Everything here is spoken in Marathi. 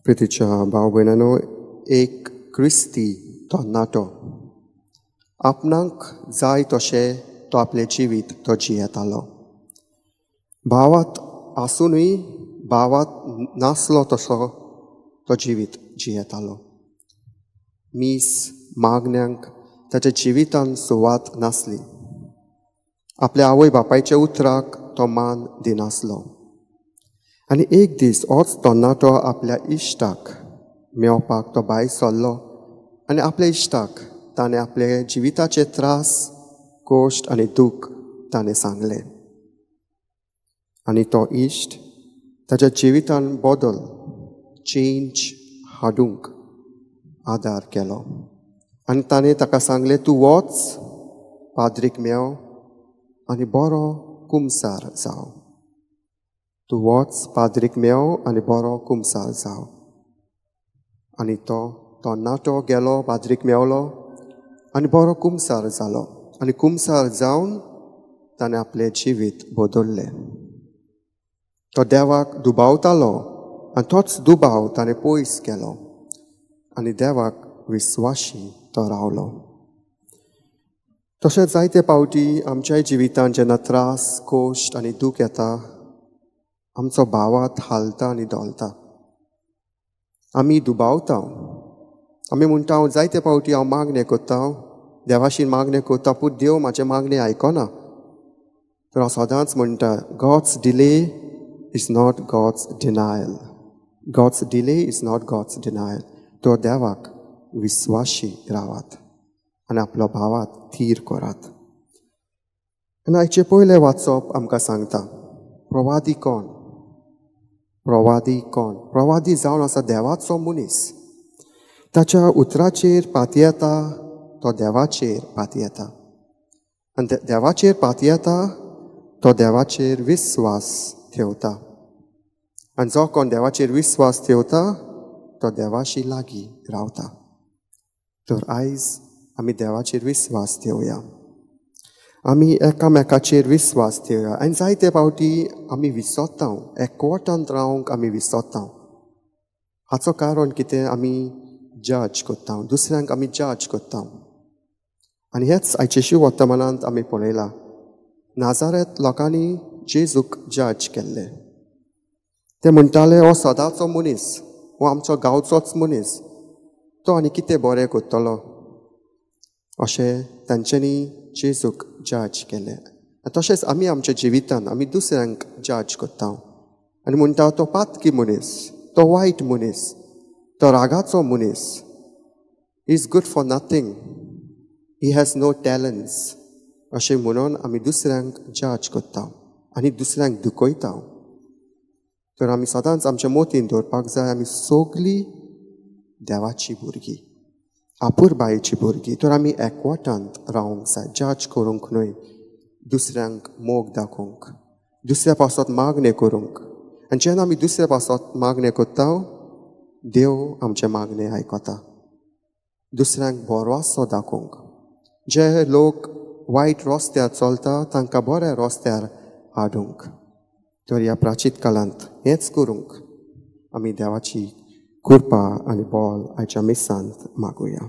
प्रितीच्या भाव भयणांनो, एक क्रिस्ती तरणाटो आपणाक जाय तशें तो आपलें जिवीत तो जियेतालो. भावांत आसुनूय भावांत नासलो तसो तो जिवीत जियेतालो. मीस मागण्यांक ताच्या जिवितान सुवात नासली. आपल्या आवय बापायच्या उतराक तो मान दिनासलो. आनी एक दीस होच तरणाटो आपल्या इश्टाक मेवपाक तो भायर सरलो आनी आपल्या इश्टाक ताणें आपले जिविताचे त्रास, कोश्ट आनी दूख ताणें सांगलें. आनी तो इश्ट ताच्या जिवितान बदल, चेंज हाडूंक आदार केलो. आनी ताणें ताका सांगलें, तूं वच, पाद्रीक मेव आनी बरो कुमसार जाव. तूं वच, पाद्रीक मेव आनी बरो कुमसार जाव. आनी तो तरणाटो गेलो, पाद्रीक मेवलो आनी बरो कुमसार जालो. आनी कुमसार जावन ताणें आपलें जिवीत बदल्लें. तो देवाक दुबावतालो आनी तोच दुबाव ताणें पयस केलो आनी देवाक विस्वाशी तो रावलो. तशेंच जायते पावटी आमच्याय जिवितान जेन्ना त्रास, कोश्ट आनी दूख येता, आमचो भावांत हालता आनी दोलता. आमी दुबावता. आमी म्हणटा हांव जायते पावटी हांव मागणें कोत्ता, देवाशी मागणें कोत्ता, पूण देव म्हाजें मागणें आयकना. तर हांव सदांच म्हणटा, God's delay is not God's denial. God's delay is not God's denial. तो देवाक विस्वाशी रावात आनी आपलो भावात थीर करात. आनी हाचे पयलें वाचप आमकां सांगता, प्रवादी कोण? प्रवादी कोण? प्रवादी जावन आसा देवाचो मनीस. ताच्या उतराचेर पाती येता, तो देवाचेर पाती येता. आनी देवाचेर पाती येता, तो देवाचेर विस्वास ठेवता. आनी जो कोण देवाचेर विस्वास ठेवता, तो देवाशी लागीं रावता. तर आयज आमी देवाचेर विस्वास ठेवया. आमी एकामेकाचेर विस्वास ठेवया. आनी जायते फावटी आमी विसरता, एकवटांत रावंक आमी विसरता. हाचो कारण कितें? आमी जज कोत्ता, दुसऱ्यांक आमी जज कोत्ता. आनी हेच आयचे शिव वर्तमानांत आमी पळयलां. नाजारेत लोकांनी जेजूक जज केल्ले. ते म्हणटाले, हो सदांचो मनीस, हो आमचो गांवचोच मनीस, तो आनी कितें बरें कोत्तलो. अशें तांच्यांनी जेजूक जज केलें. तशेंच आमी आमच्या जिवितान आमी दुसऱ्यांक जज कोत्ता आनी म्हणटा तो पातकी मनीस, तो वायट मनीस, तो रागाचो मनीस, is good for nothing, he has no talents. अशें म्हणून आमी दुसऱ्यांक जज कोत्ता आनी दुसऱ्यांक दुखयता. तर आमी सदांच आमच्या मोतीन दवरपाक जाय, आमी सगलीं देवाची भुरगीं, आपुरबायेची भुरगीं. तर आमी एकवटांत रावंक जाय, जज करूंक न्हय, दुसऱ्यांक मोग दाखोवंक, दुसऱ्या पासत मागणें करूंक. आनी जेन्ना आमी दुसऱ्या पासत मागणें कोत्ता, देव आमचें मागणें आयकता. दुसऱ्यांक बरोसो दाखोवंक. जे लोक वायट रस्त्यार चलता तांकां बऱ्या रस्त्यार हाडूंक. तर ह्या प्राचीत काळांत हेंच करूंक आमी देवाची कृपा आनी बोल आयच्या मिसांत मागुया.